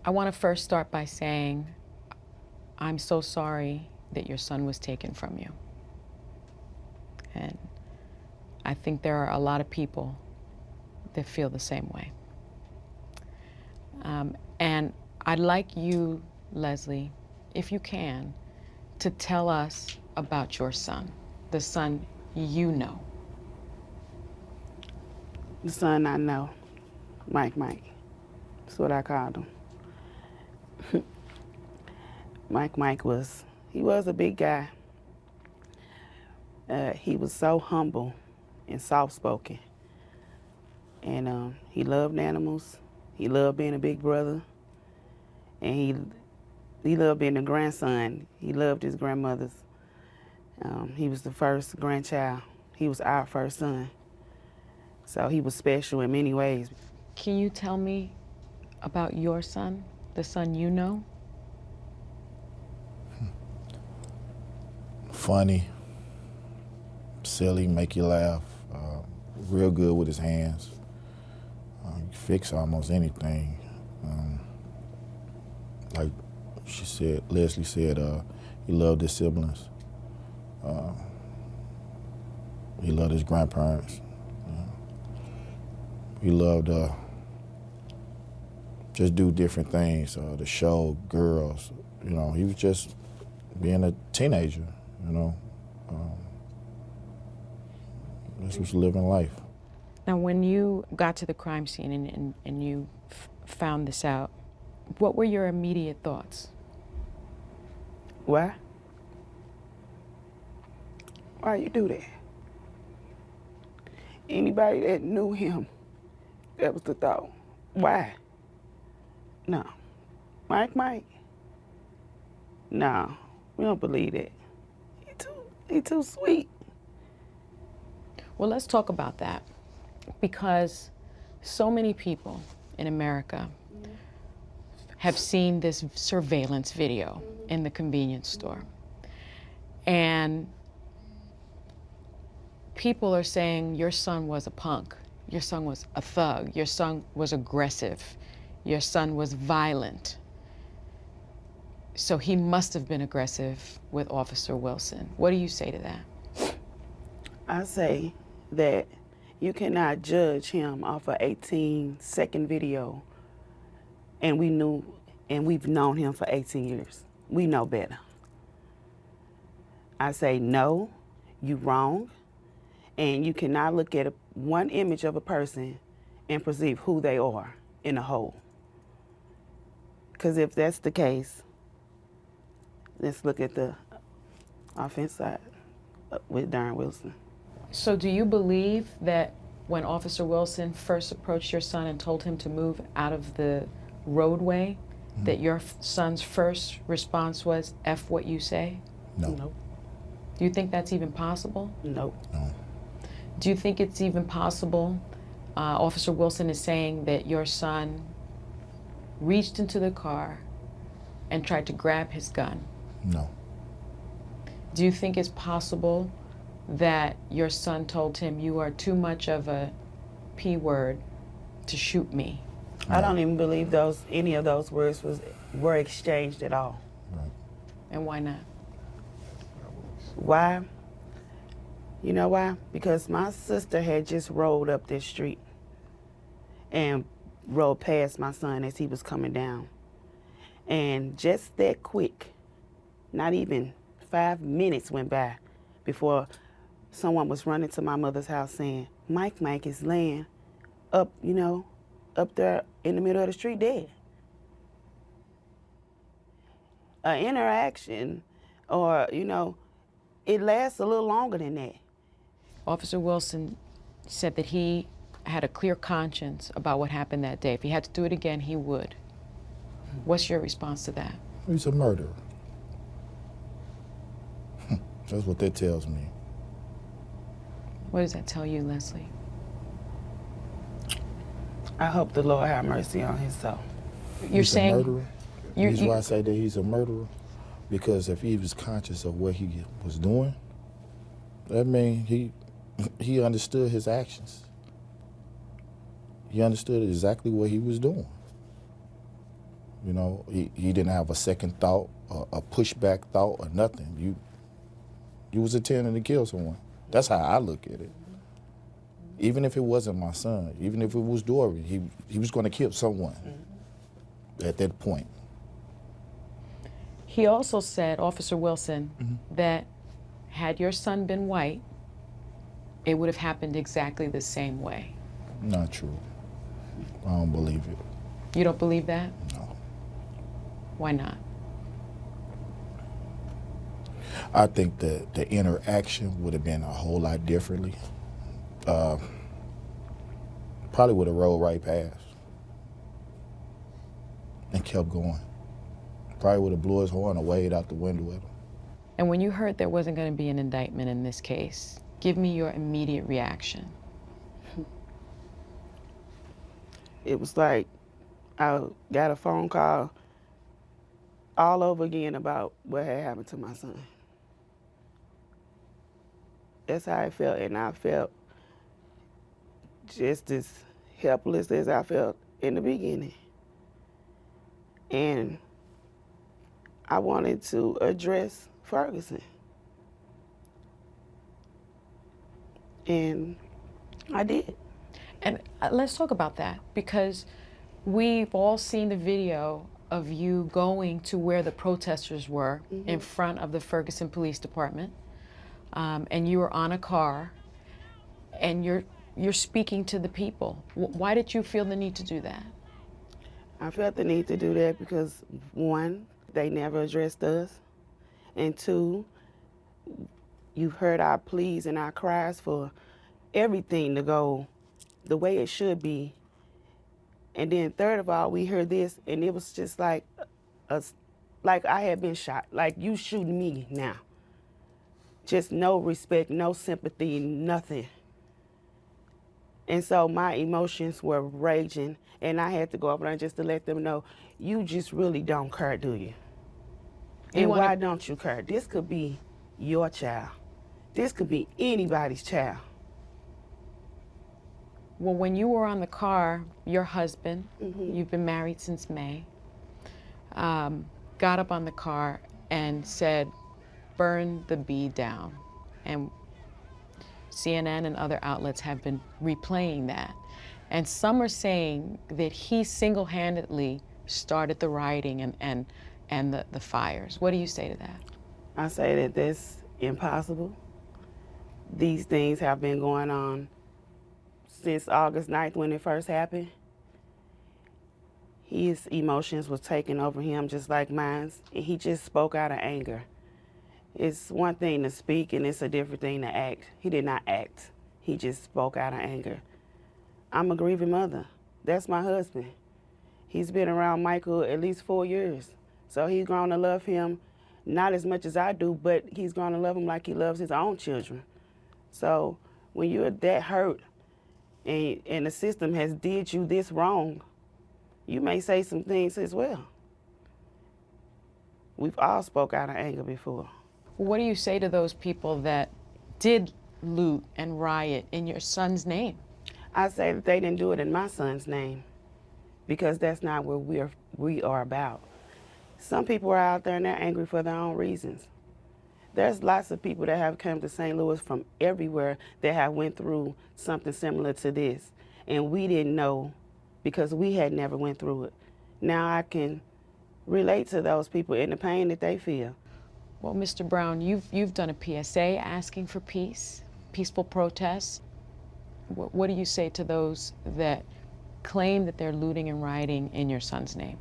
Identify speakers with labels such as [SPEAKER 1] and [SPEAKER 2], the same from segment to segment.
[SPEAKER 1] I want to first start by saying I'm so sorry that your son was taken from you. And I think there are a lot of people that feel the same way. And I'd like you, Leslie, if you can, to tell us about your son, the son you know.
[SPEAKER 2] The son I know, Mike. That's what I called him. Mike he was a big guy. He was so humble and soft-spoken. And he loved animals. He loved being a big brother. And he loved being a grandson. He loved his grandmothers. He was the first grandchild. He was our first son. So he was special in many ways.
[SPEAKER 1] Can you tell me about your son, the son you know?
[SPEAKER 3] Funny, silly, make you laugh, real good with his hands. Fix almost anything. Like she said, Leslie said, he loved his siblings. He loved his grandparents. He loved just do different things, to show girls. You know, he was just being a teenager, you know. This was living life.
[SPEAKER 1] Now, when you got to the crime scene and you found this out, what were your immediate thoughts?
[SPEAKER 2] Why? Why you do that? Anybody that knew him, that was the thought. Why? No. Mike? No, we don't believe that. He too sweet.
[SPEAKER 1] Well, let's talk about that, because so many people in America have seen this surveillance video in the convenience store. And people are saying your son was a punk, your son was a thug, your son was aggressive, your son was violent. So he must have been aggressive with Officer Wilson. What do you say to that?
[SPEAKER 2] I say that you cannot judge him off an 18-second video, and we've known him for 18 years. We know better. I say no, you wrong, and you cannot look at one image of a person and perceive who they are in a whole. Because if that's the case, let's look at the offense side with Darren Wilson.
[SPEAKER 1] So do you believe that when Officer Wilson first approached your son and told him to move out of the roadway, that your son's first response was, F what you say?
[SPEAKER 3] No.
[SPEAKER 2] Nope.
[SPEAKER 1] Do you think that's even possible?
[SPEAKER 2] Nope.
[SPEAKER 3] No.
[SPEAKER 1] Do you think it's even possible, Officer Wilson is saying that your son reached into the car and tried to grab his gun?
[SPEAKER 3] No.
[SPEAKER 1] Do you think it's possible that your son told him, you are too much of a P word to shoot me?
[SPEAKER 2] I don't even believe any of those words were exchanged at all.
[SPEAKER 3] Right.
[SPEAKER 1] And why not?
[SPEAKER 2] Why? You know why? Because my sister had just rolled up this street and rode past my son as he was coming down. And just that quick, not even 5 minutes went by before someone was running to my mother's house saying, Mike is laying up, up there in the middle of the street dead. An interaction or, it lasts a little longer than that.
[SPEAKER 1] Officer Wilson said that he had a clear conscience about what happened that day. If he had to do it again, he would. What's your response to that?
[SPEAKER 3] He's a murderer. That's what that tells me.
[SPEAKER 1] What does that tell you, Leslie?
[SPEAKER 2] I hope the Lord have mercy on his soul.
[SPEAKER 1] You're
[SPEAKER 3] He's
[SPEAKER 1] saying...
[SPEAKER 3] a murderer. The reason why I say that he's a murderer, because if he was conscious of what he was doing, that means he understood his actions. He understood exactly what he was doing. You know, he didn't have a second thought, a pushback thought, or nothing. You was intending to kill someone. That's how I look at it. Even if it wasn't my son, even if it was Dory, he was going to kill someone at that point.
[SPEAKER 1] He also said, Officer Wilson, that had your son been white, it would have happened exactly the same way.
[SPEAKER 3] Not true. I don't believe it.
[SPEAKER 1] You don't believe that?
[SPEAKER 3] No.
[SPEAKER 1] Why not?
[SPEAKER 3] I think that the interaction would have been a whole lot differently. Probably would have rolled right past and kept going. Probably would have blew his horn or waved out the window at him.
[SPEAKER 1] And when you heard there wasn't going to be an indictment in this case, give me your immediate reaction.
[SPEAKER 2] It was like I got a phone call all over again about what had happened to my son. That's how I felt, and I felt just as helpless as I felt in the beginning. And I wanted to address Ferguson. And I did.
[SPEAKER 1] And let's talk about that, because we've all seen the video of you going to where the protesters were in front of the Ferguson Police Department, and you were on a car, and you're speaking to the people. Why did you feel the need to do that?
[SPEAKER 2] I felt the need to do that because, one, they never addressed us, and two, you've heard our pleas and our cries for everything to go the way it should be. And then third of all, we heard this, and it was just like I had been shot, like you shooting me now. Just no respect, no sympathy, nothing. And so my emotions were raging, and I had to go over there just to let them know, you just really don't care, do you? And why don't you care? This could be your child. This could be anybody's child.
[SPEAKER 1] Well, when you were on the car, your husband, you've been married since May, got up on the car and said, burn the bee down. And CNN and other outlets have been replaying that. And some are saying that he single-handedly started the rioting and the fires. What do you say to that?
[SPEAKER 2] I say that that's impossible. These things have been going on since August 9th when it first happened. His emotions was taking over him just like mine, and he just spoke out of anger. It's one thing to speak and it's a different thing to act. He did not act. He just spoke out of anger. I'm a grieving mother. That's my husband. He's been around Michael at least 4 years. So he's grown to love him, not as much as I do, but he's grown to love him like he loves his own children. So when you're that hurt and the system has did you this wrong, you may say some things as well. We've all spoke out of anger before.
[SPEAKER 1] What do you say to those people that did loot and riot in your son's name?
[SPEAKER 2] I say that they didn't do it in my son's name because that's not what we are about. Some people are out there and they're angry for their own reasons. There's lots of people that have come to St. Louis from everywhere that have went through something similar to this, and we didn't know because we had never went through it. Now I can relate to those people and the pain that they feel.
[SPEAKER 1] Well, Mr. Brown, you've done a PSA asking for peace, peaceful protests. What do you say to those that claim that they're looting and rioting in your son's name?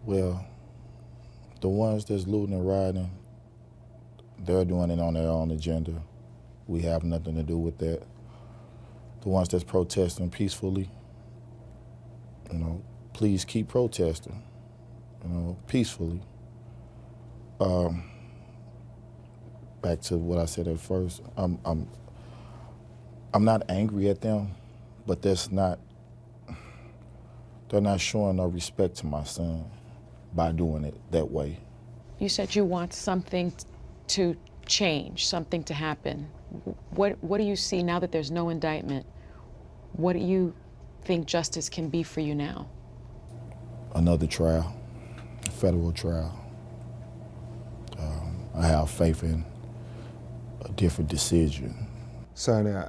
[SPEAKER 3] Well, the ones that's looting and rioting, they're doing it on their own agenda. We have nothing to do with that. The ones that's protesting peacefully, please keep protesting, peacefully. Back to what I said at first, I'm not angry at them, but they're not showing no respect to my son by doing it that way.
[SPEAKER 1] You said you want something to change, something to happen. What do you see now that there's no indictment? What do you think justice can be for you now?
[SPEAKER 3] another trial, a federal trial. I have faith in a different decision.
[SPEAKER 4] Certainly,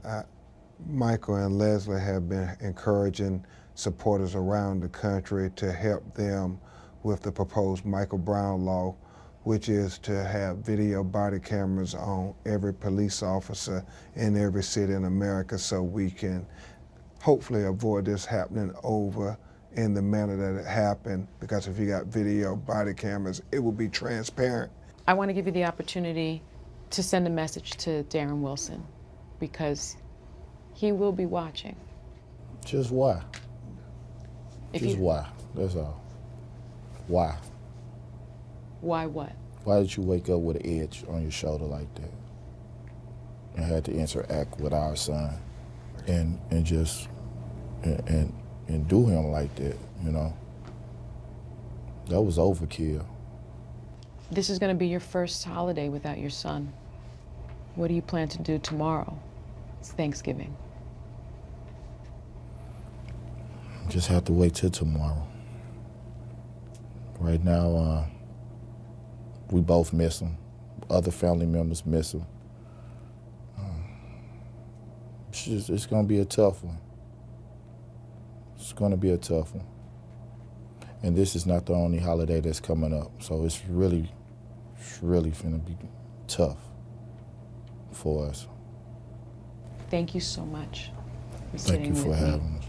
[SPEAKER 4] Michael and Leslie have been encouraging supporters around the country to help them with the proposed Michael Brown law, which is to have video body cameras on every police officer in every city in America so we can hopefully avoid this happening over in the manner that it happened, because if you got video body cameras, it will be transparent.
[SPEAKER 1] I want to give you the opportunity to send a message to Darren Wilson, because he will be watching.
[SPEAKER 3] Just why?
[SPEAKER 1] If
[SPEAKER 3] Just
[SPEAKER 1] you,
[SPEAKER 3] why? That's all. Why?
[SPEAKER 1] Why what?
[SPEAKER 3] Why did you wake up with an edge on your shoulder like that and had to interact with our son and just and do him like that, you know? That was overkill.
[SPEAKER 1] This is going to be your first holiday without your son. What do you plan to do tomorrow? It's Thanksgiving.
[SPEAKER 3] Just have to wait till tomorrow. Right now, we both miss him. Other family members miss him. It's gonna be a tough one. It's gonna be a tough one. And this is not the only holiday that's coming up. So it's really gonna be tough for us.
[SPEAKER 1] Thank you so much for
[SPEAKER 3] Thank
[SPEAKER 1] sitting
[SPEAKER 3] you for
[SPEAKER 1] with me.
[SPEAKER 3] having us.